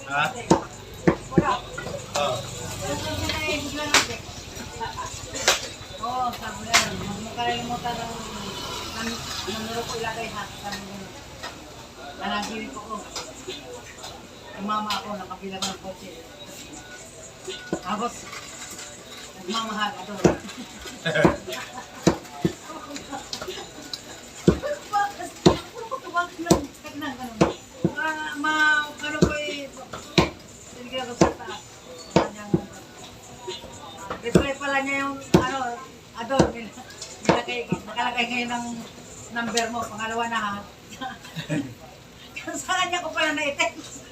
Ha? Wala. Oo. Oo, sabi na yan. Huwag mo kalimutan ng numero ko ilagay ha. Nanaginip ako. Ang mama ako, nakabilang ng kotse. Tapos, nagmamahal ka doon. Ano ko eh, tinigyan ko sa taas. Reply pala niya yung, ano, adol, nakalagay ngayon ng number mo, pangalawa na ha. Sa kanya ko pala na-text.